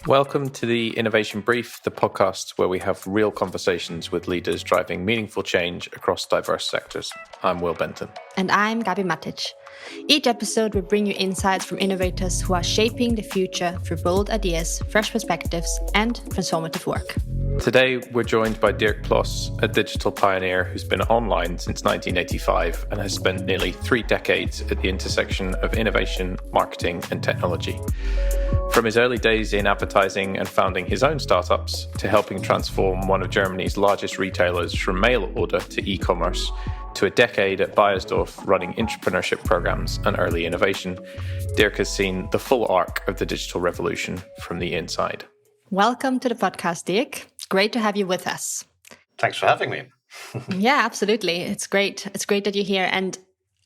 Welcome to the Innovation Brief, the podcast where we have real conversations with leaders driving meaningful change across diverse sectors. I'm Will Benton. And I'm Gabi Matic. Each episode will bring you insights from innovators who are shaping the future through bold ideas, fresh perspectives, and transformative work. Today, we're joined by Dirk Ploss, a digital pioneer who's been online since 1985 and has spent nearly 3 decades at the intersection of innovation, marketing, and technology. From his early days in advertising and founding his own startups to helping transform one of Germany's largest retailers from mail order to e-commerce, to a decade at Beiersdorf running entrepreneurship programs and early innovation, Dirk has seen the full arc of the digital revolution from the inside. Welcome to the podcast, Dirk. Great to have you with us. Thanks for having me. Yeah, absolutely. It's great. It's great that you're here. And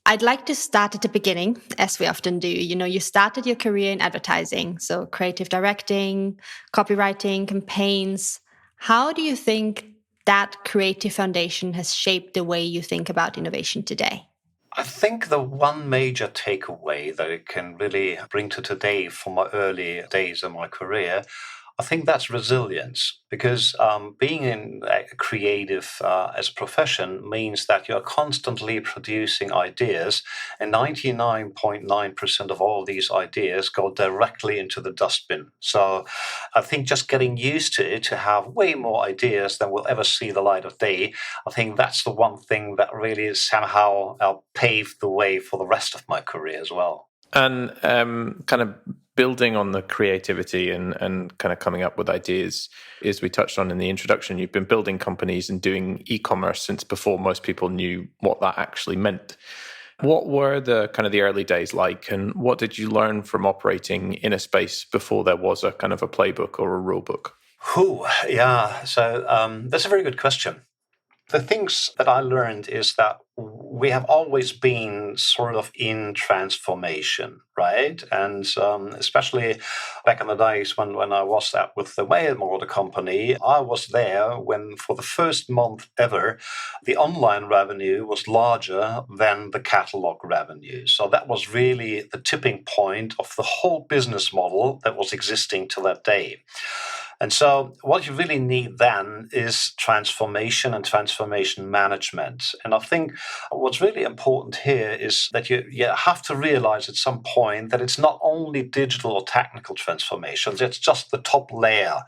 I'd like to start at the beginning, as we often do. You started your career in advertising, so creative directing, copywriting, campaigns. How do you think that creative foundation has shaped the way you think about innovation today? I think the one major takeaway that it can really bring to today from my early days of my career, I think that's resilience, because being in a creative as a profession means that you're constantly producing ideas, and 99.9% of all these ideas go directly into the dustbin. So I think just getting used to it, to have way more ideas than will ever see the light of day, I think that's the one thing that really somehow paved the way for the rest of my career as well. And kind of building on the creativity and kind of coming up with ideas, as we touched on in the introduction, you've been building companies and doing e-commerce since before most people knew what that actually meant. What were the kind of the early days like, and what did you learn from operating in a space before there was a kind of a playbook or a rule book? So that's a very good question. The things that I learned is that we have always been sort of in transformation, right? And especially back in the days when I was with the mail order company, I was there when for the first month ever, the online revenue was larger than the catalog revenue. So that was really the tipping point of the whole business model that was existing to that day. And so what you really need then is transformation and transformation management. And I think what's really important here is that you have to realize at some point that it's not only digital or technical transformations, it's just the top layer.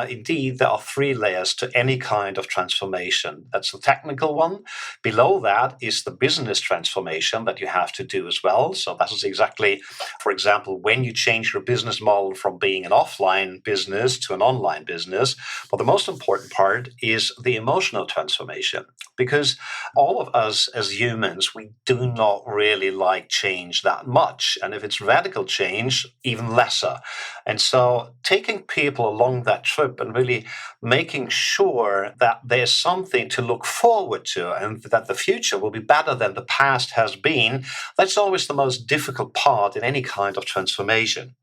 Indeed, there are 3 layers to any kind of transformation. That's the technical one. Below that is the business transformation that you have to do as well. So that is exactly, for example, when you change your business model from being an offline business to an online business. But the most important part is the emotional transformation, because all of us as humans, we do not really like change that much. And if it's radical change, even lesser. And so taking people along that trip and really making sure that there's something to look forward to and that the future will be better than the past has been, that's always the most difficult part in any kind of transformation.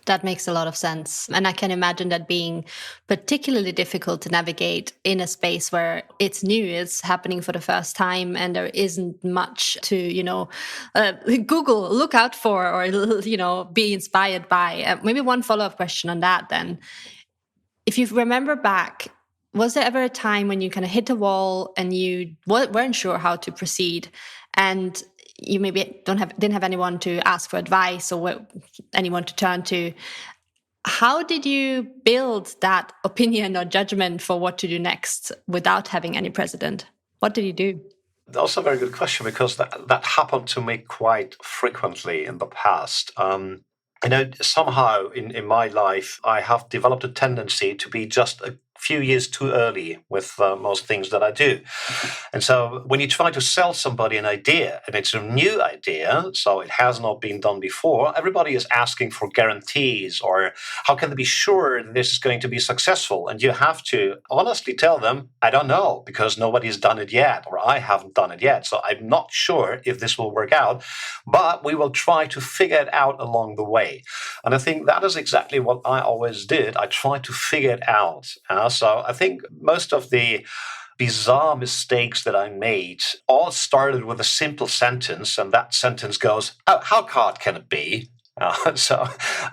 That makes a lot of sense. And I can imagine that being particularly difficult to navigate in a space where it's new, it's happening for the first time, and there isn't much to, Google, look out for, or, be inspired by. Maybe one follow-up question on that then. If you remember back, was there ever a time when you kind of hit a wall and you weren't sure how to proceed, and you maybe didn't have anyone to ask for advice or anyone to turn to? How did you build that opinion or judgment for what to do next without having any precedent? What did you do? That's a very good question, because that happened to me quite frequently in the past. Somehow in my life, I have developed a tendency to be just a few years too early with most things that I do. And so when you try to sell somebody an idea, and it's a new idea, so it has not been done before, everybody is asking for guarantees, or how can they be sure that this is going to be successful? And you have to honestly tell them, I don't know, because nobody's done it yet, or I haven't done it yet. So I'm not sure if this will work out, but we will try to figure it out along the way. And I think that is exactly what I always did. I tried to figure it out. So I think most of the bizarre mistakes that I made all started with a simple sentence, and that sentence goes, "Oh, how hard can it be?"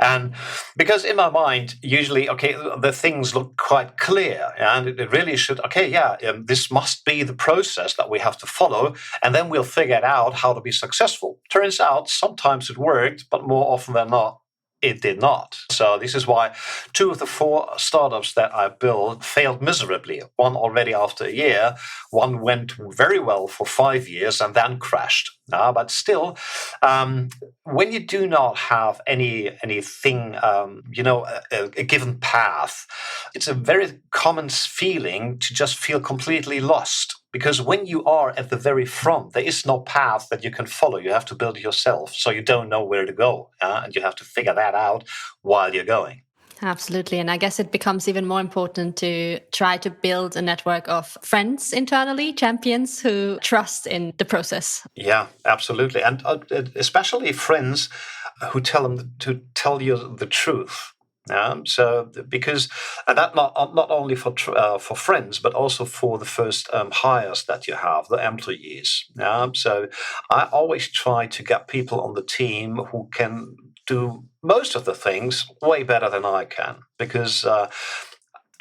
And because in my mind, usually, okay, the things look quite clear, and it really should. Okay, this must be the process that we have to follow, and then we'll figure it out how to be successful. Turns out sometimes it worked, but more often than not, it did not. So this is why 2 of the 4 startups that I built failed miserably. One already after a year, one went very well for 5 years and then crashed. But still, when you do not have anything, a given path, it's a very common feeling to just feel completely lost. Because when you are at the very front, there is no path that you can follow. You have to build it yourself. So you don't know where to go. And you have to figure that out while you're going. Absolutely. And I guess it becomes even more important to try to build a network of friends internally, champions who trust in the process. Yeah, absolutely. And especially friends who tell you the truth. So because and that not only for friends but also for the first hires that you have, the employees. So I always try to get people on the team who can do most of the things way better than I can, because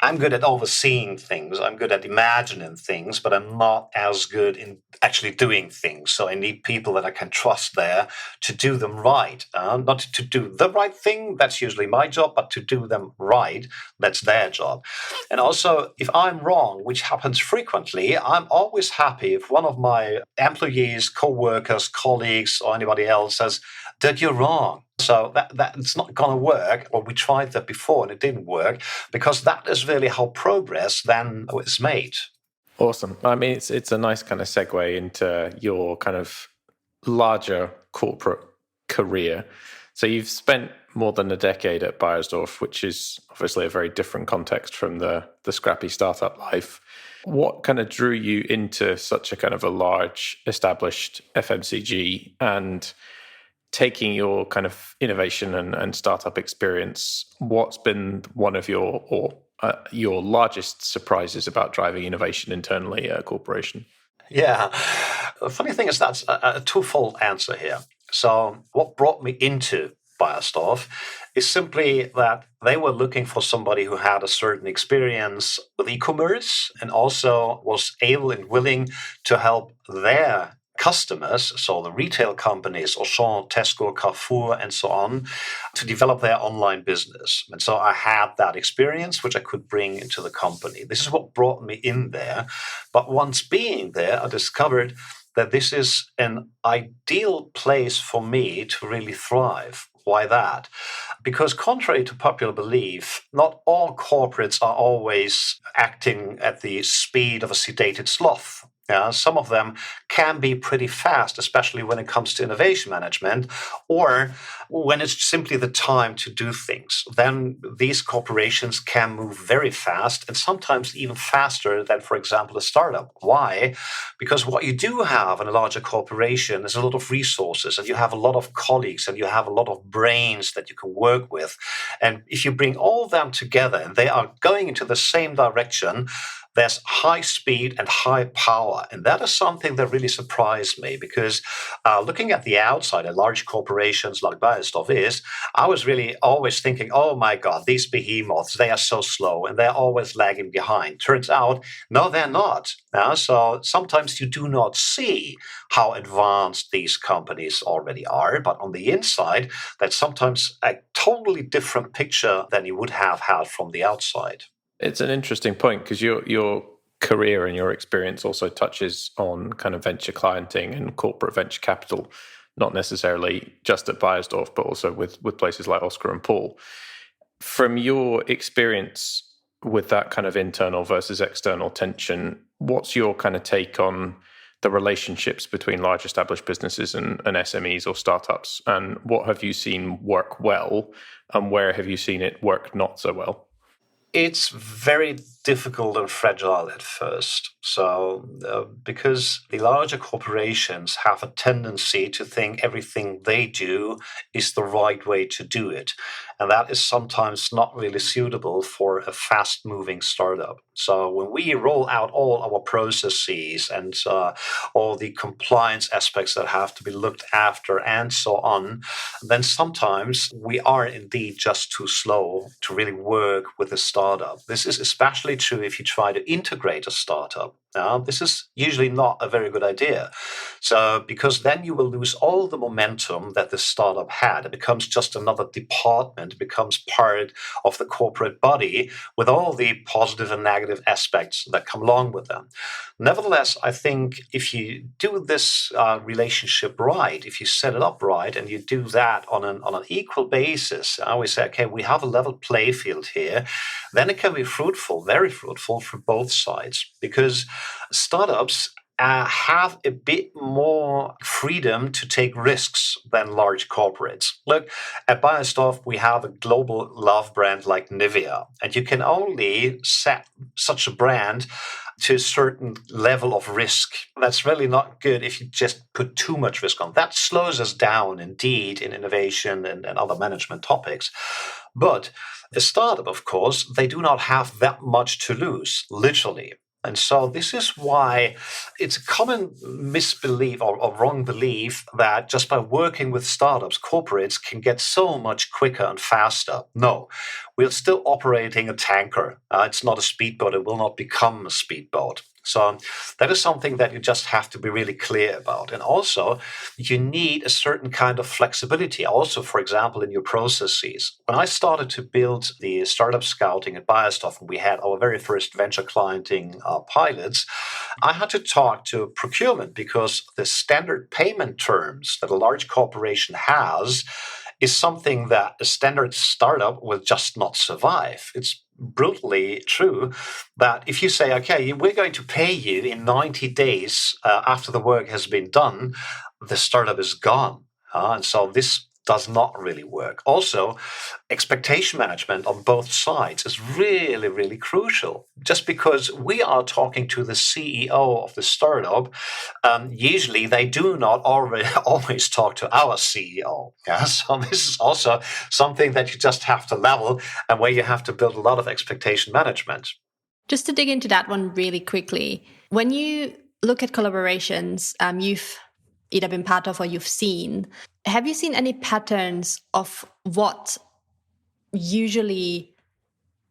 I'm good at overseeing things. I'm good at imagining things, but I'm not as good in actually doing things. So I need people that I can trust there to do them right. Not to do the right thing, that's usually my job, but to do them right, that's their job. And also, if I'm wrong, which happens frequently, I'm always happy if one of my employees, co-workers, colleagues, or anybody else says, "Dirk, you're wrong. So that's not going to work," or "we tried that before and it didn't work," because that is really how progress then is made. Awesome. I mean, it's a nice kind of segue into your kind of larger corporate career. So you've spent more than a decade at Beiersdorf, which is obviously a very different context from the scrappy startup life. What kind of drew you into such a kind of a large established FMCG, and taking your kind of innovation and startup experience, what's been one of your largest surprises about driving innovation internally at a corporation? Yeah. The funny thing is that's a twofold answer here. So what brought me into Beiersdorf is simply that they were looking for somebody who had a certain experience with e-commerce and also was able and willing to help their customers, so the retail companies, Auchan, Tesco, Carrefour, and so on, to develop their online business. And so I had that experience, which I could bring into the company. This is what brought me in there. But once being there, I discovered that this is an ideal place for me to really thrive. Why that? Because contrary to popular belief, not all corporates are always acting at the speed of a sedated sloth. Some of them can be pretty fast, especially when it comes to innovation management, or when it's simply the time to do things. Then these corporations can move very fast, and sometimes even faster than, for example, a startup. Why? Because what you do have in a larger corporation is a lot of resources, and you have a lot of colleagues, and you have a lot of brains that you can work with. And if you bring all of them together and they are going into the same direction, there's high speed and high power. And that is something that really surprised me, because looking at the outside at large corporations like Beiersdorf is, I was really always thinking, oh my God, these behemoths, they are so slow and they're always lagging behind. Turns out, no, they're not. So sometimes you do not see how advanced these companies already are. But on the inside, that's sometimes a totally different picture than you would have had from the outside. It's an interesting point, because your career and your experience also touches on kind of venture clienting and corporate venture capital, not necessarily just at Beiersdorf, but also with places like Oscar and Paul. From your experience with that kind of internal versus external tension, what's your kind of take on the relationships between large established businesses and SMEs or startups? And what have you seen work well, and where have you seen it work not so well? It's very difficult and fragile at first. So, because the larger corporations have a tendency to think everything they do is the right way to do it. And that is sometimes not really suitable for a fast moving startup. So, when we roll out all our processes and all the compliance aspects that have to be looked after and so on, then sometimes we are indeed just too slow to really work with a startup. This is especially true if you try to integrate a startup. This is usually not a very good idea. So, because then you will lose all the momentum that the startup had. It becomes just another department, it becomes part of the corporate body with all the positive and negative aspects that come along with them. Nevertheless, I think if you do this relationship right, if you set it up right, and you do that on an equal basis, we say, okay, we have a level play field here, then it can be fruitful, very fruitful for both sides, because startups have a bit more freedom to take risks than large corporates. Look, at Beiersdorf, we have a global love brand like Nivea, and you can only set such a brand to a certain level of risk. That's really not good if you just put too much risk on. That slows us down indeed in innovation and other management topics. But a startup, of course, they do not have that much to lose, literally. And so this is why it's a common misbelief or wrong belief that just by working with startups, corporates can get so much quicker and faster. No, we're still operating a tanker. It's not a speedboat. It will not become a speedboat. So that is something that you just have to be really clear about. And also, you need a certain kind of flexibility. Also, for example, in your processes. When I started to build the startup scouting at Beiersdorf, and we had our very first venture clienting pilots, I had to talk to procurement because the standard payment terms that a large corporation has is something that a standard startup will just not survive. It's brutally true that if you say, okay, we're going to pay you in 90 days after the work has been done, the startup is gone. And so this does not really work. Also, expectation management on both sides is really, really crucial. Just because we are talking to the CEO of the startup, usually they do not always talk to our CEO. Yeah? So this is also something that you just have to level and where you have to build a lot of expectation management. Just to dig into that one really quickly, when you look at collaborations you've either been part of or you've seen, have you seen any patterns of what usually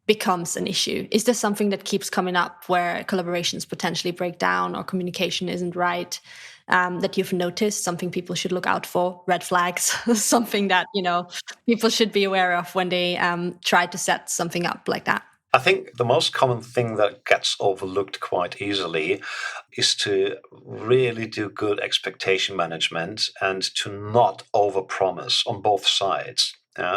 becomes an issue? Is there something that keeps coming up where collaborations potentially break down or communication isn't right, that you've noticed, something people should look out for, red flags, something that, people should be aware of when they try to set something up like that? I think the most common thing that gets overlooked quite easily is to really do good expectation management and to not overpromise on both sides.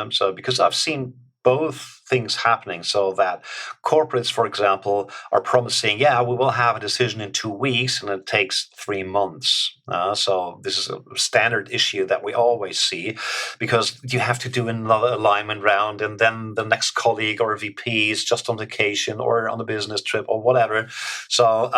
So because I've seen both things happening, so that corporates, for example, are promising, yeah, we will have a decision in 2 weeks, and it takes 3 months. So this is a standard issue that we always see, because you have to do another alignment round, and then the next colleague or VP is just on vacation or on a business trip or whatever. So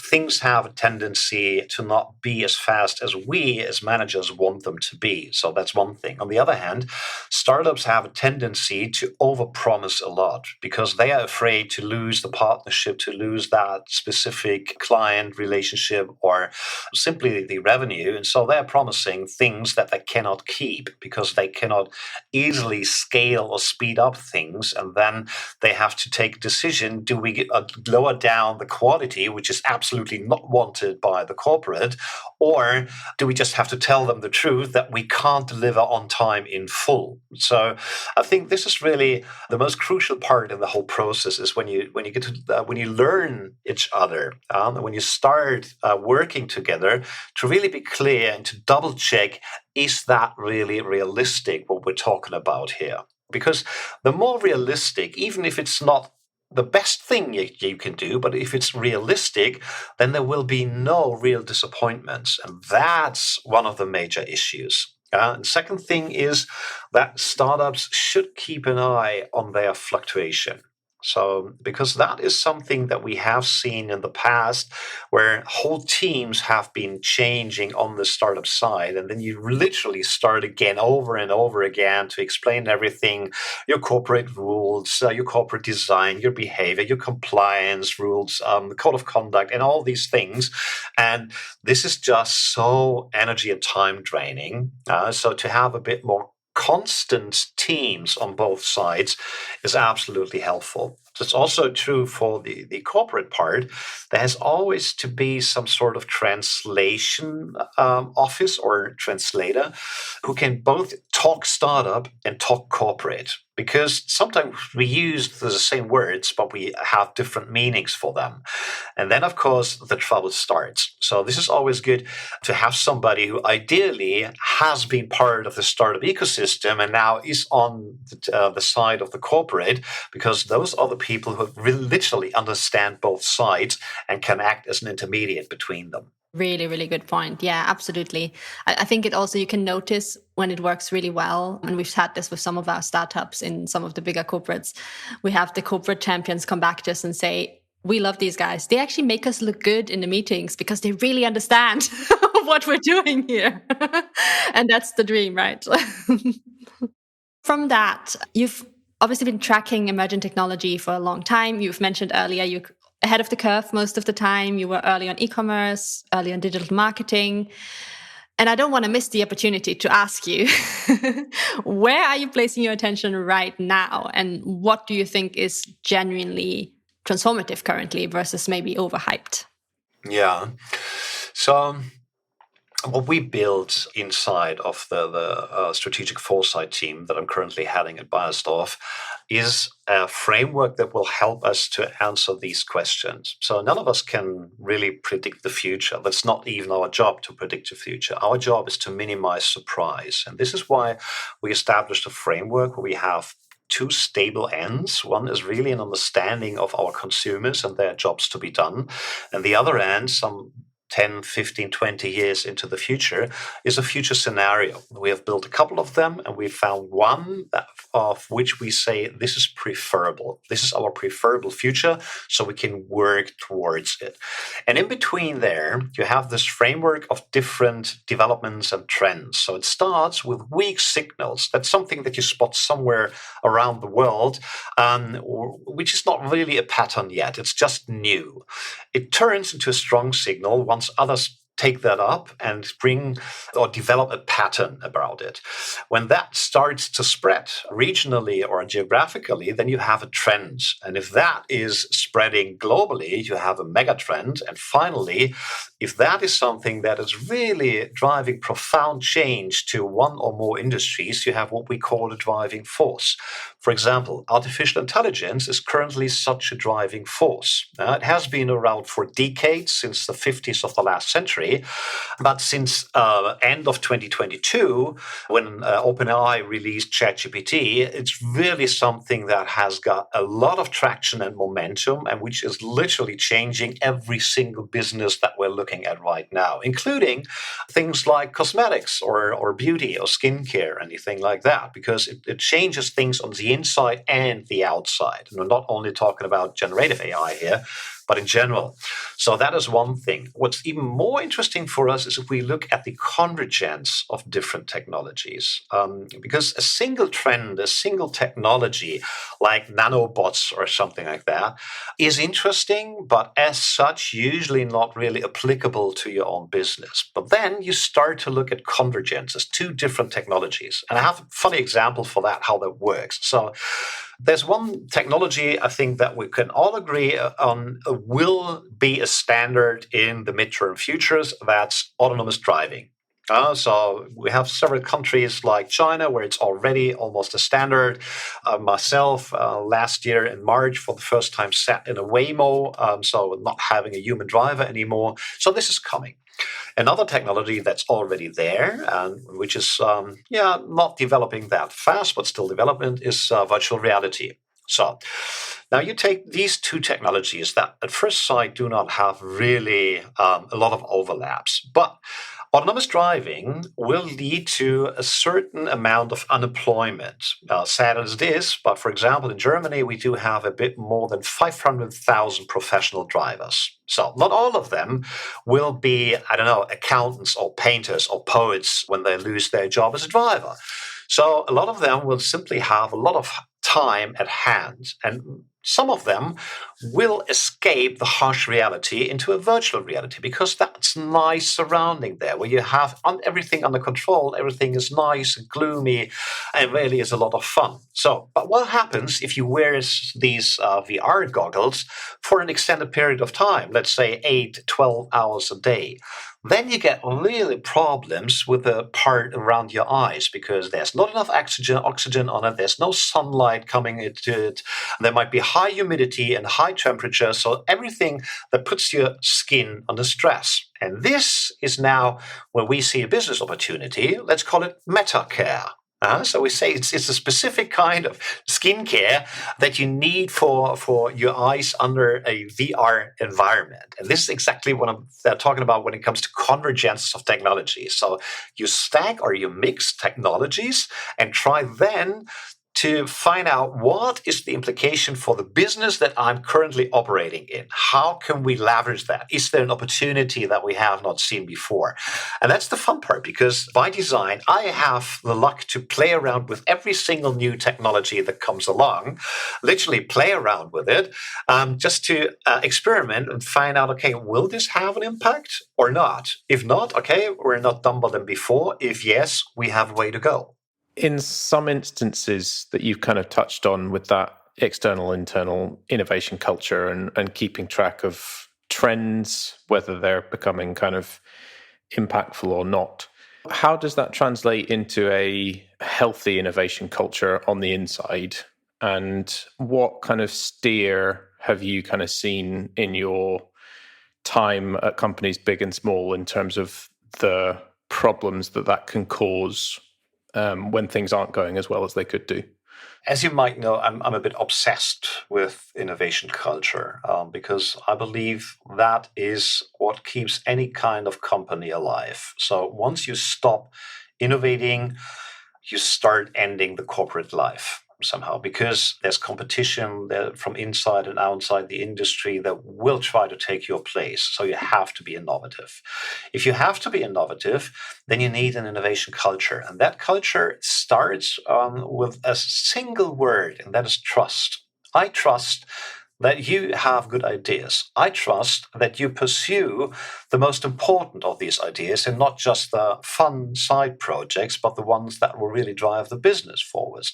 things have a tendency to not be as fast as we as managers want them to be. So that's one thing. On the other hand, startups have a tendency to overpromise a lot because they are afraid to lose the partnership, to lose that specific client relationship or simply the revenue. And so they're promising things that they cannot keep because they cannot easily scale or speed up things. And then they have to take a decision. Do we lower down the quality, which is absolutely not wanted by the corporate, or do we just have to tell them the truth that we can't deliver on time in full? So I think this is really the most crucial part in the whole process is when you get to when you learn each other, when you start working together, to really be clear and to double check, is that really realistic what we're talking about here? Because the more realistic, even if it's not the best thing you can do, but if it's realistic, then there will be no real disappointments. And that's one of the major issues. And second thing is that startups should keep an eye on their fluctuation. So, because that is something that we have seen in the past where whole teams have been changing on the startup side. And then you literally start again over and over again to explain everything, your corporate rules, your corporate design, your behavior, your compliance rules, the code of conduct, and all these things. And this is just so energy and time draining. So to have a bit more constant teams on both sides is absolutely helpful. It's also true for the corporate part. There has always to be some sort of translation office or translator who can both talk startup and talk corporate. Because sometimes we use the same words, but we have different meanings for them. And then, of course, the trouble starts. So this is always good to have somebody who ideally has been part of the startup ecosystem and now is on the side of the corporate, because those are the people who really literally understand both sides and can act as an intermediate between them. Really, really good point. Yeah, absolutely. I think it also, you can notice when it works really well, and we've had this with some of our startups in some of the bigger corporates. We have the corporate champions come back to us and say, we love these guys. They actually make us look good in the meetings because they really understand what we're doing here. And that's the dream, right? From that, you've obviously been tracking emerging technology for a long time. You've mentioned earlier you're ahead of the curve most of the time. You were early on e-commerce, early on digital marketing. And I don't want to miss the opportunity to ask you, where are you placing your attention right now? And what do you think is genuinely transformative currently versus maybe overhyped? Yeah. So what we built inside of the strategic foresight team that I'm currently heading at Beiersdorf is a framework that will help us to answer these questions. So none of us can really predict the future. That's not even our job to predict the future. Our job is to minimize surprise. And this is why we established a framework where we have two stable ends. One is really an understanding of our consumers and their jobs to be done. And the other end, some 10, 15, 20 years into the future, is a future scenario. We have built a couple of them, and we found one of which we say this is preferable. This is our preferable future, so we can work towards it. And in between there, you have this framework of different developments and trends. So it starts with weak signals. That's something that you spot somewhere around the world, which is not really a pattern yet. It's just new. It turns into a strong signal once others take that up and bring or develop a pattern about it. When that starts to spread regionally or geographically, then you have a trend. And if that is spreading globally, you have a mega trend. And finally, if that is something that is really driving profound change to one or more industries, you have what we call a driving force. For example, artificial intelligence is currently such a driving force. It has been around for decades, since the 50s of the last century. But since end of 2022, when OpenAI released ChatGPT, it's really something that has got a lot of traction and momentum, and which is literally changing every single business that we're looking at right now, including things like cosmetics or beauty or skincare, anything like that, because it changes things on the inside and the outside. And we're not only talking about generative AI here, but in general. So that is one thing. What's even more interesting for us is if we look at the convergence of different technologies, because a single trend, a single technology like nanobots or something like that is interesting, but as such, usually not really applicable to your own business. But then you start to look at convergence as two different technologies. And I have a funny example for that, how that works. So there's one technology I think that we can all agree on will be a standard in the midterm futures. That's autonomous driving. So we have several countries like China where it's already almost a standard. Myself, last year in March, for the first time sat in a Waymo, so not having a human driver anymore. So this is coming. Another technology that's already there, and which is not developing that fast, but still development, is virtual reality. So now you take these two technologies that at first sight do not have really a lot of overlaps, but Autonomous driving will lead to a certain amount of unemployment. Sad as it is, but for example, in Germany, we do have a bit more than 500,000 professional drivers. So not all of them will be, I don't know, accountants or painters or poets when they lose their job as a driver. So a lot of them will simply have a lot of time at hand, and some of them will escape the harsh reality into a virtual reality because that's nice surrounding there where you have everything under control, everything is nice and gloomy and really is a lot of fun. So, but what happens if you wear these VR goggles for an extended period of time, let's say 8, 12 hours a day? Then you get really problems with the part around your eyes because there's not enough oxygen on it. There's no sunlight coming into it. There might be high humidity and high temperature. So everything that puts your skin under stress. And this is now where we see a business opportunity. Let's call it meta care. So we say it's a specific kind of skincare that you need for your eyes under a VR environment. And this is exactly what I'm talking about when it comes to convergence of technology. So you stack or you mix technologies and try then to find out what is the implication for the business that I'm currently operating in. How can we leverage that? Is there an opportunity that we have not seen before? And that's the fun part because by design, I have the luck to play around with every single new technology that comes along, literally play around with it, just to experiment and find out, okay, will this have an impact or not? If not, okay, we're not dumber than before. If yes, we have a way to go. In some instances that you've kind of touched on with that external, internal innovation culture and keeping track of trends, whether they're becoming kind of impactful or not, how does that translate into a healthy innovation culture on the inside? And what kind of steer have you kind of seen in your time at companies big and small in terms of the problems that can cause when things aren't going as well as they could do? As you might know, I'm a bit obsessed with innovation culture because I believe that is what keeps any kind of company alive. So once you stop innovating, you start ending the corporate life somehow because there's competition from inside and outside the industry that will try to take your place. So you have to be innovative. If you have to be innovative, then you need an innovation culture. And that culture starts with a single word, and that is trust. I trust that you have good ideas. I trust that you pursue the most important of these ideas and not just the fun side projects, but the ones that will really drive the business forward.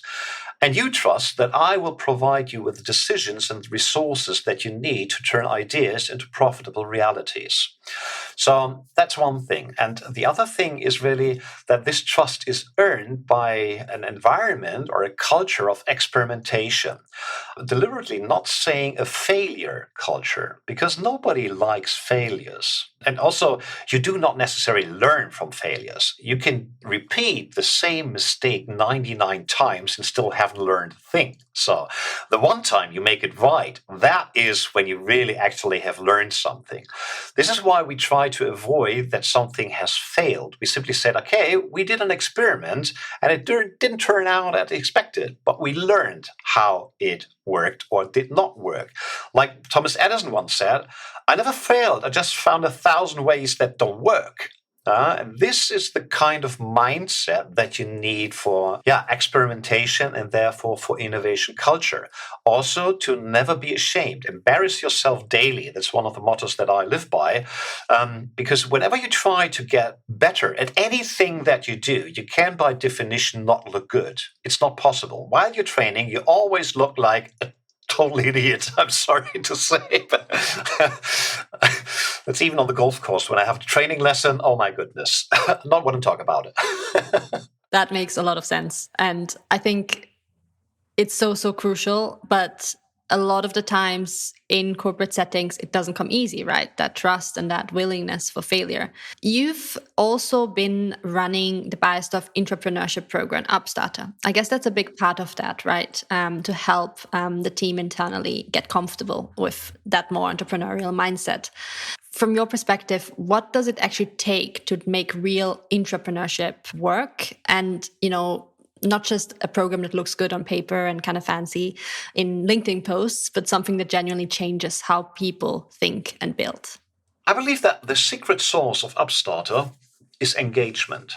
And you trust that I will provide you with the decisions and resources that you need to turn ideas into profitable realities. So that's one thing. And the other thing is really that this trust is earned by an environment or a culture of experimentation. Deliberately not saying a failure culture, because nobody likes failures. And also, you do not necessarily learn from failures. You can repeat the same mistake 99 times and still haven't learned a thing. So the one time you make it right, that is when you really actually have learned something. This is why we try to avoid that something has failed. We simply said, okay, we did an experiment and it didn't turn out as expected, but we learned how it worked or did not work. Like Thomas Edison once said, I never failed. I just found 1,000 ways that don't work. And this is the kind of mindset that you need for experimentation and therefore for innovation culture. Also, to never be ashamed. Embarrass yourself daily. That's one of the mottos that I live by. Because whenever you try to get better at anything that you do, you can by definition not look good. It's not possible. While you're training, you always look like a total idiot, I'm sorry to say, but that's even on the golf course when I have a training lesson. Oh my goodness, not what I'm talking about. That makes a lot of sense. And I think it's so crucial, but a lot of the times in corporate settings, it doesn't come easy, right? That trust and that willingness for failure. You've also been running the Beiersdorf entrepreneurship program, Upstarter. I guess that's a big part of that, right? To help the team internally get comfortable with that more entrepreneurial mindset. From your perspective, what does it actually take to make real entrepreneurship work? And, not just a program that looks good on paper and kind of fancy in LinkedIn posts, but something that genuinely changes how people think and build. I believe that the secret sauce of Upstarter is engagement.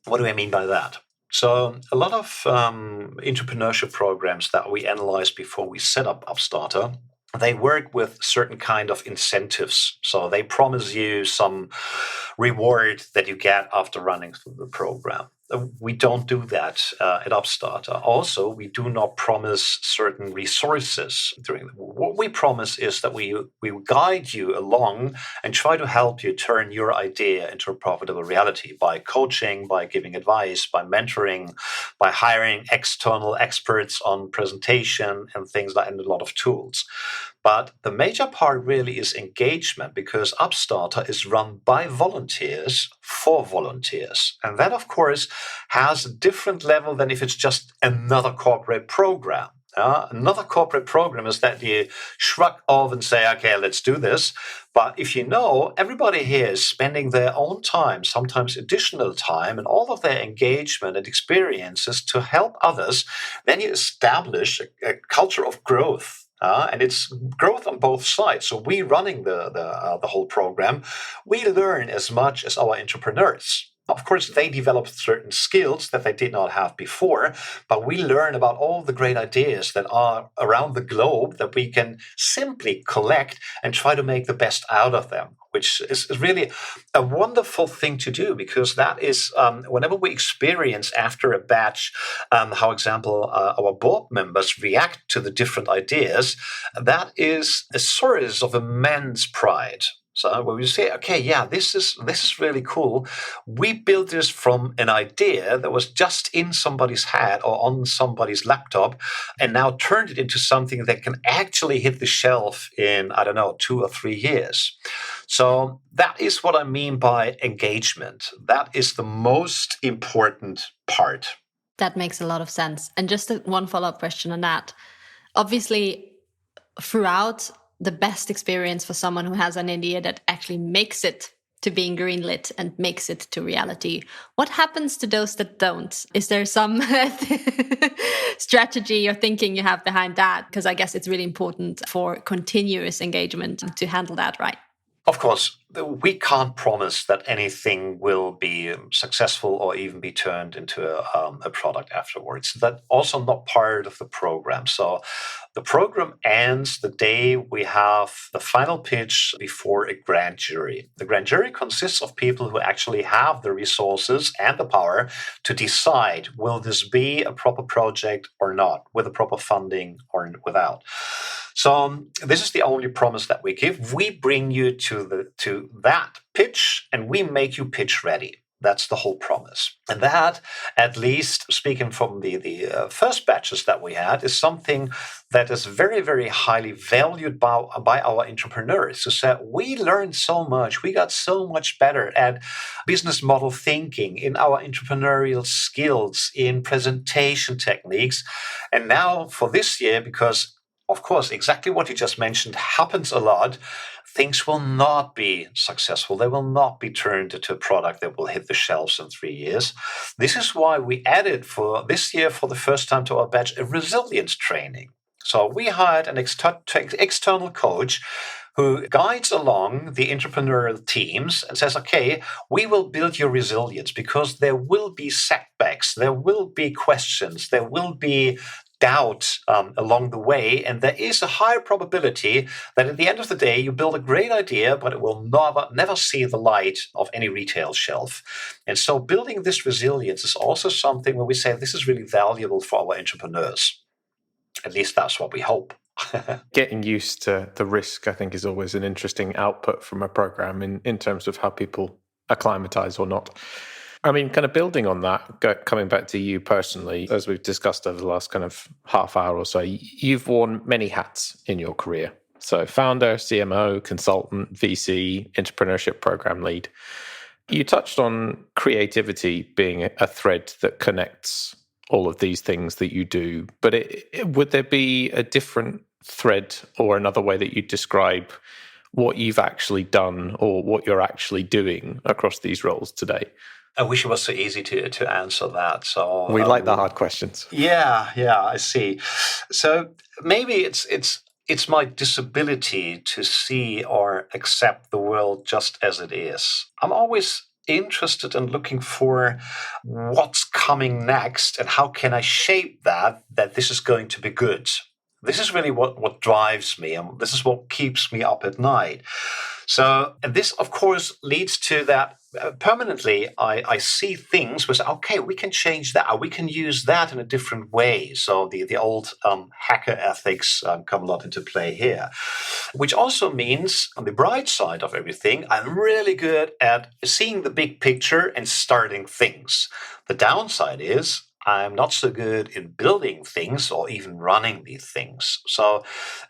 What do I mean by that? So a lot of entrepreneurship programs that we analyze before we set up Upstarter, they work with certain kind of incentives. So they promise you some reward that you get after running through the program. We don't do that at Upstarter. Also, we do not promise certain resources during. What we promise is that we guide you along and try to help you turn your idea into a profitable reality by coaching, by giving advice, by mentoring, by hiring external experts on presentation and things like, and a lot of tools. But the major part really is engagement, because Upstarter is run by volunteers for volunteers. And that, of course, has a different level than if it's just another corporate program. Another corporate program is that you shrug off and say, okay, let's do this. But if everybody here is spending their own time, sometimes additional time, and all of their engagement and experiences to help others, then you establish a culture of growth. And it's growth on both sides. So we running the whole program, we learn as much as our entrepreneurs. Of course, they develop certain skills that they did not have before, but we learn about all the great ideas that are around the globe that we can simply collect and try to make the best out of them, which is really a wonderful thing to do, because that is whenever we experience after a batch how, example, our board members react to the different ideas, that is a source of immense pride. So when we say, okay, yeah, this is really cool. We built this from an idea that was just in somebody's head or on somebody's laptop, and now turned it into something that can actually hit the shelf in, 2 or 3 years. So that is what I mean by engagement. That is the most important part. That makes a lot of sense. And just one follow-up question on that. Obviously, throughout the best experience for someone who has an idea that actually makes it to being greenlit and makes it to reality, what happens to those that don't? Is there some strategy or thinking you have behind that? Because I guess it's really important for continuous engagement to handle that, right? Of course, we can't promise that anything will be successful or even be turned into a product afterwards. That's also not part of the program. So the program ends the day we have the final pitch before a grand jury. The grand jury consists of people who actually have the resources and the power to decide, will this be a proper project or not, with a proper funding or without. So this is the only promise that we give. We bring you to that pitch, and we make you pitch ready. That's the whole promise. And that, at least speaking from the first batches that we had, is something that is very, very highly valued by our entrepreneurs. Who said, we learned so much. We got so much better at business model thinking, in our entrepreneurial skills, in presentation techniques. And now for this year, because of course, exactly what you just mentioned happens a lot, things will not be successful. They will not be turned into a product that will hit the shelves in 3 years. This is why we added for this year, for the first time to our batch, a resilience training. So we hired an external coach who guides along the entrepreneurial teams and says, okay, we will build your resilience, because there will be setbacks, there will be questions, there will be doubt along the way, and there is a higher probability that at the end of the day you build a great idea, but it will never see the light of any retail shelf. And so building this resilience is also something where we say this is really valuable for our entrepreneurs. At least that's what we hope. Getting used to the risk, I think, is always an interesting output from a program in terms of how people acclimatize or not. I mean, kind of building on that, coming back to you personally, as we've discussed over the last kind of half hour or so, you've worn many hats in your career. So founder, CMO, consultant, VC, entrepreneurship program lead. You touched on creativity being a thread that connects all of these things that you do, but would there be a different thread or another way that you describe what you've actually done or what you're actually doing across these roles today? I wish it was so easy to answer that. So we like the hard questions. Yeah, I see. So maybe it's my disability to see or accept the world just as it is. I'm always interested in looking for what's coming next and how can I shape that this is going to be good. This is really what drives me, and this is what keeps me up at night. So, and this, of course, leads to that permanently. I see things where, okay, we can change that, or we can use that in a different way. So the old hacker ethics come a lot into play here, which also means on the bright side of everything, I'm really good at seeing the big picture and starting things. The downside is I'm not so good in building things or even running these things. So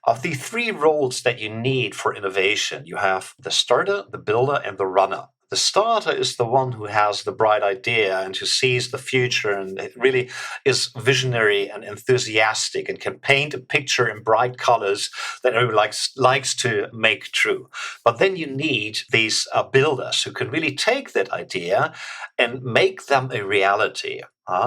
of the three roles that you need for innovation, you have the starter, the builder, and the runner. The starter is the one who has the bright idea and who sees the future and really is visionary and enthusiastic and can paint a picture in bright colors that everyone likes to make true. But then you need these builders who can really take that idea and make them a reality.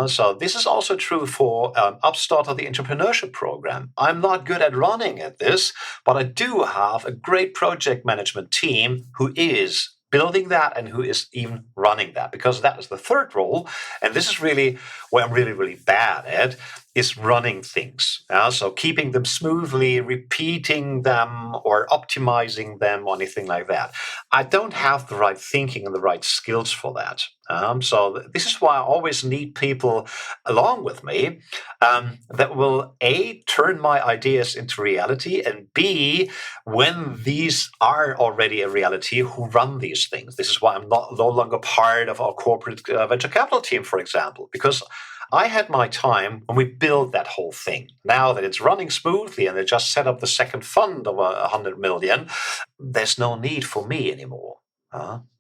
So this is also true for Upstart or the entrepreneurship program. I'm not good at running at this, but I do have a great project management team who is building that and who is even running that, because that is the third role. And this is really where I'm really, really bad at, is running things. So keeping them smoothly, repeating them or optimizing them or anything like that. I don't have the right thinking and the right skills for that. So this is why I always need people along with me that will A, turn my ideas into reality, and B, when these are already a reality, who run these things. This is why I'm no longer part of our corporate venture capital team, for example, because I had my time when we built that whole thing. Now that it's running smoothly and they just set up the second fund of 100 million, there's no need for me anymore.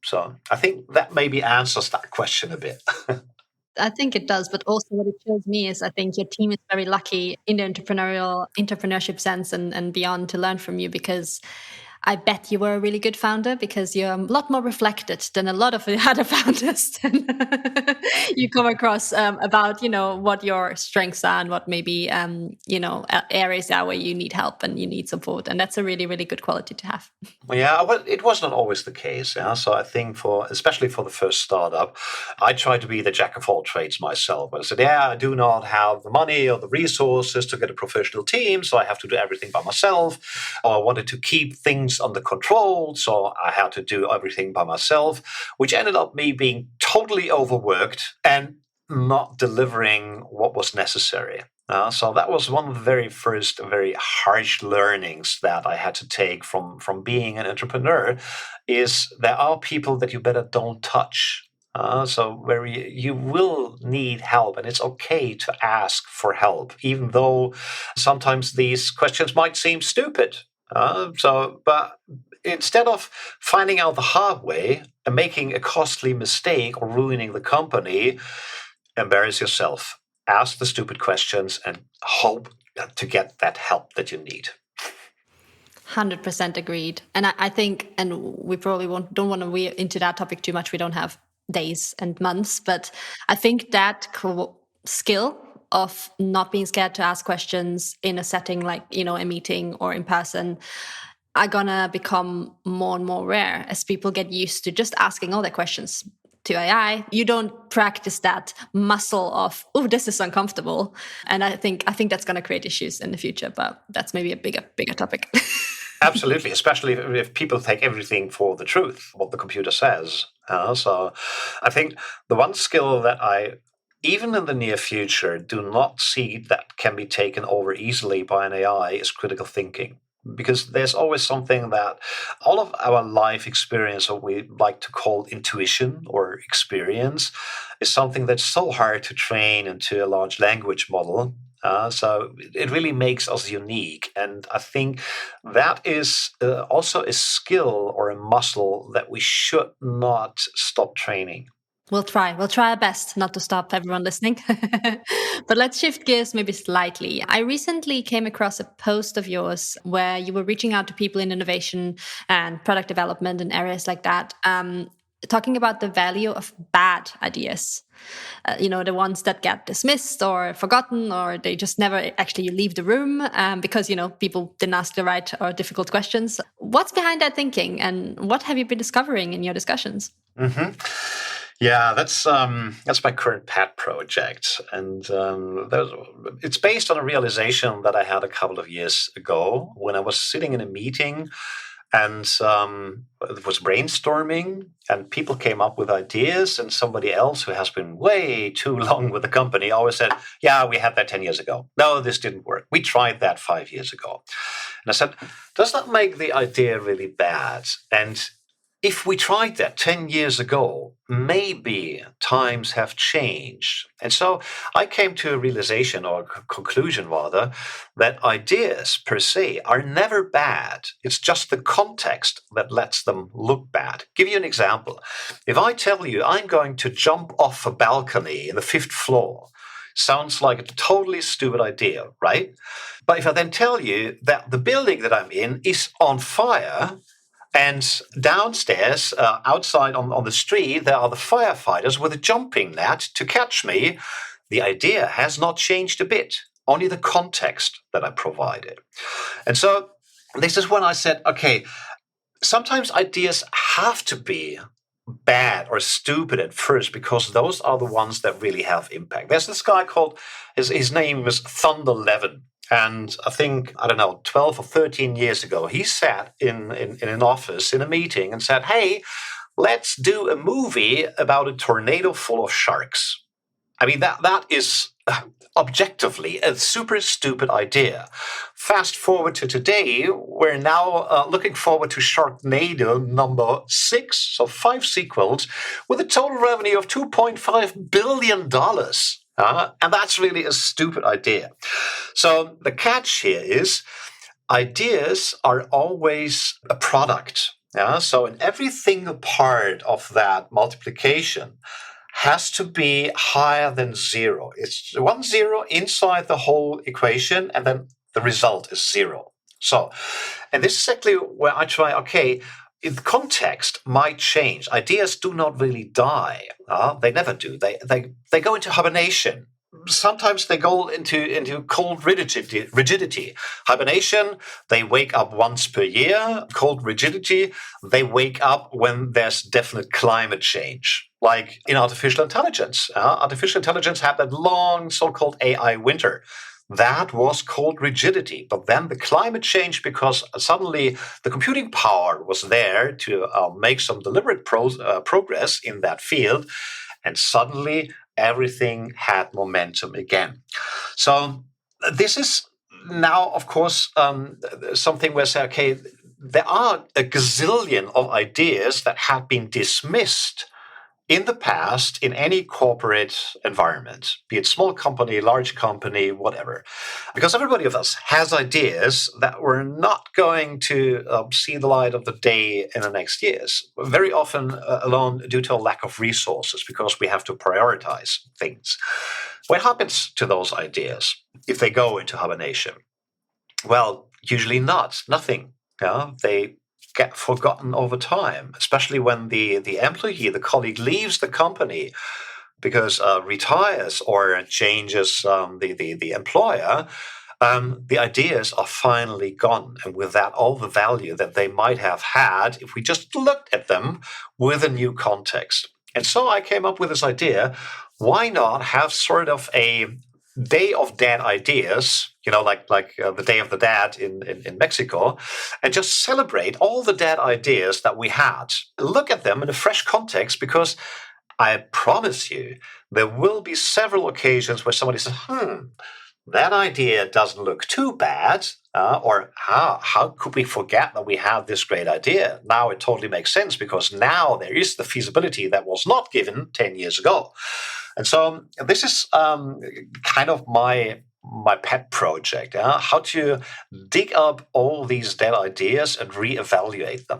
So I think that maybe answers that question a bit. I think it does, but also what it shows me is I think your team is very lucky in the entrepreneurship sense and beyond to learn from you, because I bet you were a really good founder, because you're a lot more reflected than a lot of the other founders you come across about, what your strengths are and what maybe, areas are where you need help and you need support. And that's a really, really good quality to have. Yeah, well, it was not always the case. Yeah? So I think especially for the first startup, I tried to be the jack of all trades myself. I said, I do not have the money or the resources to get a professional team, so I have to do everything by myself. Or I wanted to keep things under control, so I had to do everything by myself, which ended up me being totally overworked and not delivering what was necessary. So that was one of the very first very harsh learnings that I had to take from being an entrepreneur, is there are people that you better don't touch. So where you will need help, and it's okay to ask for help, even though sometimes these questions might seem stupid. But instead of finding out the hard way and making a costly mistake or ruining the company, embarrass yourself. Ask the stupid questions and hope to get that help that you need. 100% agreed. And I think, and we probably don't want to weir into that topic too much. We don't have days and months, but I think that skill of not being scared to ask questions in a setting like, a meeting or in person are gonna become more and more rare as people get used to just asking all their questions to AI. You don't practice that muscle of, this is uncomfortable. And I think that's going to create issues in the future, but that's maybe a bigger topic. Absolutely, especially if people take everything for the truth, what the computer says. So I think the one skill that I, even in the near future, do not see that can be taken over easily by an AI is critical thinking. Because there's always something that all of our life experience, or we like to call intuition or experience, is something that's so hard to train into a large language model. So it really makes us unique. And I think that is also a skill or a muscle that we should not stop training. We'll try. We'll try our best not to stop everyone listening. But let's shift gears maybe slightly. I recently came across a post of yours where you were reaching out to people in innovation and product development and areas like that, talking about the value of bad ideas. The ones that get dismissed or forgotten, or they just never actually leave the room because, people didn't ask the right or difficult questions. What's behind that thinking, and what have you been discovering in your discussions? Mm-hmm. Yeah, that's my current pet project, and it's based on a realization that I had a couple of years ago when I was sitting in a meeting, and it was brainstorming, and people came up with ideas, and somebody else who has been way too long with the company always said, "Yeah, we had that 10 years ago. No, this didn't work. We tried that 5 years ago." And I said, "Does that make the idea really bad?" And if we tried that 10 years ago, maybe times have changed. And so I came to a realization, or a conclusion rather, that ideas per se are never bad. It's just the context that lets them look bad. Give you an example. If I tell you I'm going to jump off a balcony in the 5th floor, sounds like a totally stupid idea, right? But if I then tell you that the building that I'm in is on fire, and downstairs, outside on the street, there are the firefighters with a jumping net to catch me, the idea has not changed a bit, only the context that I provided. And so this is when I said, okay, sometimes ideas have to be bad or stupid at first because those are the ones that really have impact. There's this guy called, his name was Thunder Levin. And I think, 12 or 13 years ago, he sat in an office in a meeting and said, "Hey, let's do a movie about a tornado full of sharks." I mean, that is objectively a super stupid idea. Fast forward to today, we're now looking forward to Sharknado number 6, so 5 sequels, with a total revenue of $2.5 billion. And that's really a stupid idea. So the catch here is ideas are always a product. So in every single part of that multiplication has to be higher than 0. It's 1 0 inside the whole equation, and then the result is 0. So, and this is exactly where I try, okay, the context might change. Ideas do not really die. They never do. They go into hibernation. Sometimes they go into cold rigidity. Hibernation, they wake up once per year. Cold rigidity, they wake up when there's definite climate change. Like in artificial intelligence. Artificial intelligence had that long so-called AI winter. That was cold rigidity. But then the climate changed because suddenly the computing power was there to make some deliberate progress in that field. And suddenly everything had momentum again. So this is now, of course, something where I say, okay, there are a gazillion of ideas that have been dismissed in the past, in any corporate environment, be it small company, large company, whatever, because everybody of us has ideas that were not going to see the light of the day in the next years, very often alone due to a lack of resources, because we have to prioritize things. What happens to those ideas if they go into hibernation? Well, usually nothing. They get forgotten over time, especially when the employee, the colleague, leaves the company because retires or changes the employer. The ideas are finally gone, and with that, all the value that they might have had if we just looked at them with a new context. And so I came up with this idea: why not have sort of a Day of Dead ideas, like the Day of the Dead in Mexico, and just celebrate all the dead ideas that we had. Look at them in a fresh context, because I promise you there will be several occasions where somebody says, that idea doesn't look too bad, or how could we forget that we had this great idea? Now it totally makes sense, because now there is the feasibility that was not given 10 years ago. And so this is kind of my pet project, how to dig up all these dead ideas and reevaluate them.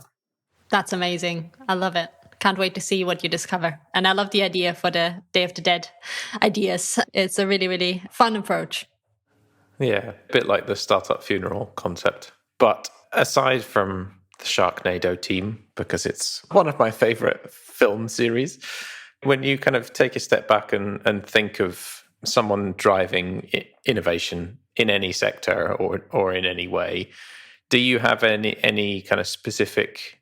That's amazing. I love it. Can't wait to see what you discover. And I love the idea for the Day of the Dead ideas. It's a really, really fun approach. Yeah, a bit like the startup funeral concept. But aside from the Sharknado team, because it's one of my favorite film series, when you kind of take a step back and think of someone driving innovation in any sector or in any way, do you have any kind of specific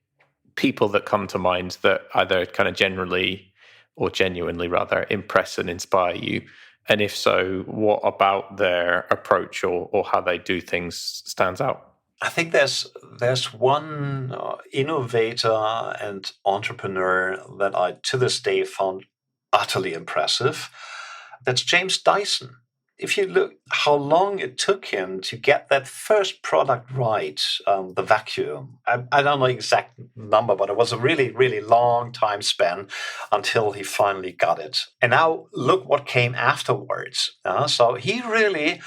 people that come to mind that either kind of generally or genuinely rather impress and inspire you? And if so, what about their approach or how they do things stands out? I think there's one innovator and entrepreneur that I to this day found utterly impressive. That's James Dyson. If you look how long it took him to get that first product right, the vacuum, I don't know the exact number, but it was a really, really long time span until he finally got it. And now look what came afterwards. So he really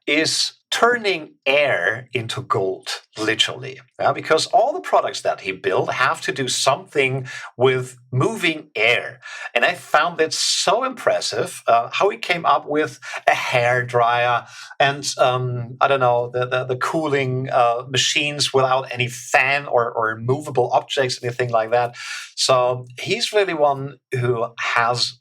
is turning air into gold, literally, because all the products that he built have to do something with moving air. And I found it so impressive how he came up with a hair dryer and, I don't know, the cooling machines without any fan or movable objects, anything like that. So he's really one who has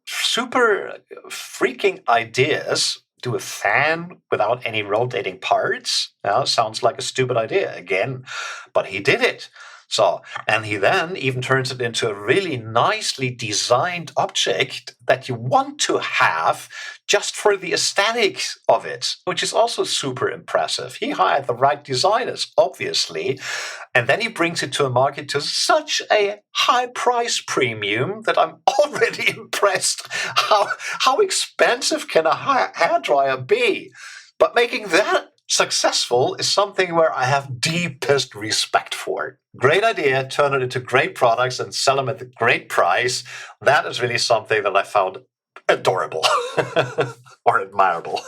super freaking ideas. Do a fan without any rotating parts. Sounds like a stupid idea again, but he did it. So, and he then even turns it into a really nicely designed object that you want to have just for the aesthetics of it, which is also super impressive. He hired the right designers, obviously, and then he brings it to a market to such a high price premium that I'm already impressed. How expensive can a hairdryer be? But making that successful is something where I have deepest respect for. Great idea, turn it into great products and sell them at a great price. That is really something that I found adorable or admirable.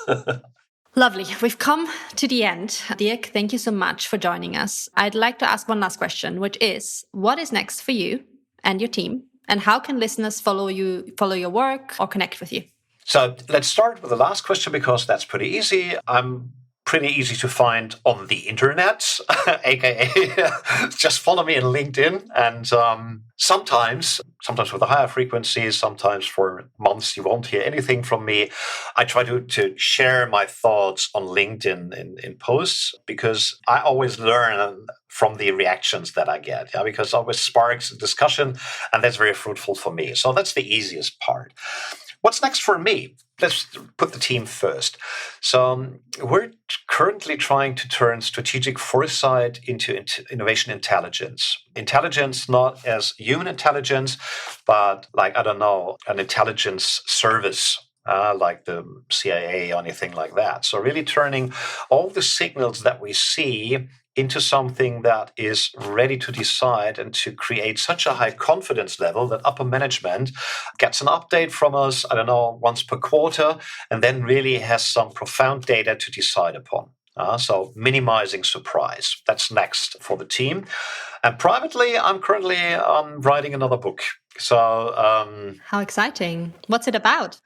Lovely. We've come to the end. Dirk, thank you so much for joining us. I'd like to ask one last question, which is, what is next for you and your team? And how can listeners follow your work or connect with you? So let's start with the last question because that's pretty easy. I'm pretty easy to find on the internet, aka just follow me on LinkedIn. And sometimes with a higher frequency, sometimes for months you won't hear anything from me. I try to share my thoughts on LinkedIn in posts because I always learn from the reactions that I get, because it always sparks a discussion and that's very fruitful for me. So that's the easiest part. What's next for me? Let's put the team first. So we're currently trying to turn strategic foresight into innovation intelligence. Intelligence not as human intelligence, but like, I don't know, an intelligence service. Like the CIA or anything like that. So really turning all the signals that we see into something that is ready to decide and to create such a high confidence level that upper management gets an update from us, I don't know, once per quarter, and then really has some profound data to decide upon. So minimizing surprise. That's next for the team. And privately, I'm currently writing another book. So how exciting. What's it about?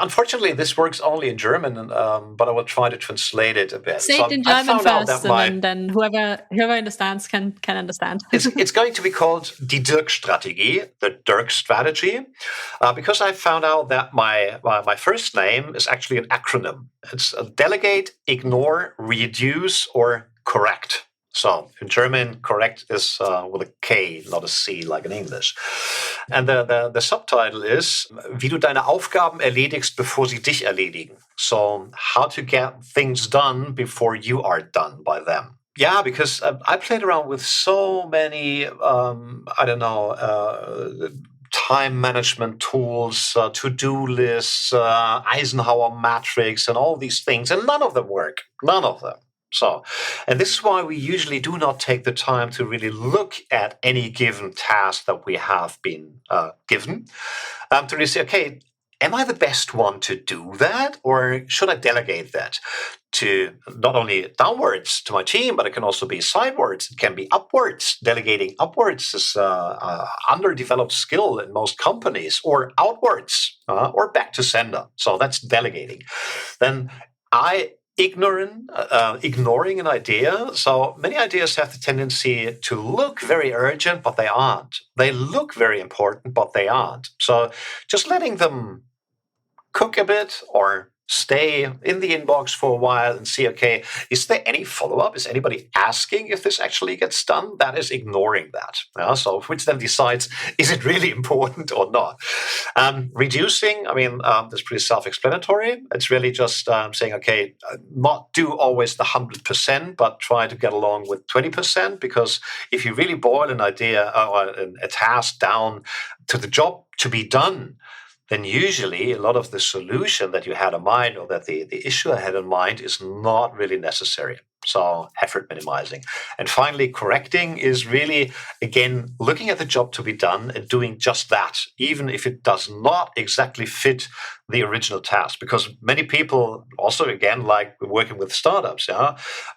Unfortunately, this works only in German, but I will try to translate it a bit. Say it in German first, and then whoever understands can understand. It's going to be called Die Dirk-Strategie, the Dirk strategy, because I found out that my first name is actually an acronym. It's delegate, ignore, reduce, or correct. So in German, correct is with a K, not a C like in English. And the subtitle is, wie du deine Aufgaben erledigst, bevor sie dich erledigen. So how to get things done before you are done by them. Yeah, because I played around with so many, time management tools, to-do lists, Eisenhower matrix, and all these things, and none of them work. None of them. So, and this is why we usually do not take the time to really look at any given task that we have been given, to really say, okay, am I the best one to do that, or should I delegate that to not only downwards to my team, but it can also be sidewards. It can be upwards. Delegating upwards is an underdeveloped skill in most companies, or outwards, or back to sender. So that's delegating. Then ignoring an idea. So many ideas have the tendency to look very urgent, but they aren't. They look very important, but they aren't. So just letting them cook a bit or stay in the inbox for a while and see, okay, is there any follow-up? Is anybody asking if this actually gets done? That is ignoring that. So which then decides, is it really important or not? Reducing, that's pretty self-explanatory. It's really just saying, okay, not do always the 100%, but try to get along with 20%, because if you really boil an idea or a task down to the job to be done, then usually a lot of the solution that you had in mind, or that the issuer had in mind, is not really necessary. So effort minimizing. And finally, correcting is really, again, looking at the job to be done and doing just that, even if it does not exactly fit the original task. Because many people also, again, like working with startups,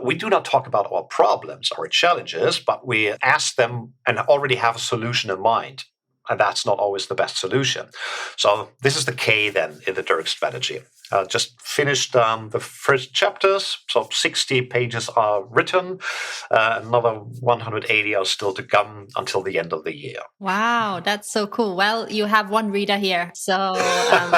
we do not talk about our problems, our challenges, but we ask them and already have a solution in mind. And that's not always the best solution. So this is the K then in the Dirk strategy. Just finished the first chapters. So 60 pages are written. Another 180 are still to come until the end of the year. Wow, that's so cool. Well, you have one reader here. So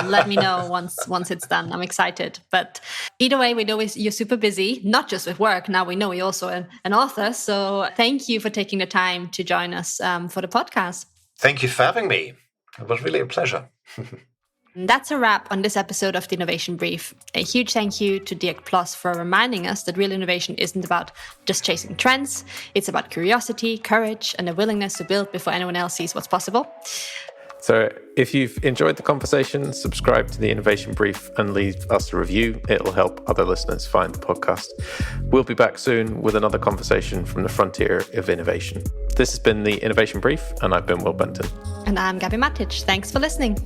let me know once it's done. I'm excited. But either way, we know you're super busy, not just with work. Now we know you're also an author. So thank you for taking the time to join us for the podcast. Thank you for having me. It was really a pleasure. That's a wrap on this episode of the Innovation Brief. A huge thank you to Dirk Ploss for reminding us that real innovation isn't about just chasing trends. It's about curiosity, courage, and a willingness to build before anyone else sees what's possible. So if you've enjoyed the conversation, subscribe to the Innovation Brief and leave us a review. It'll help other listeners find the podcast. We'll be back soon with another conversation from the frontier of innovation. This has been the Innovation Brief, and I've been Will Benton. And I'm Gabi Matic. Thanks for listening.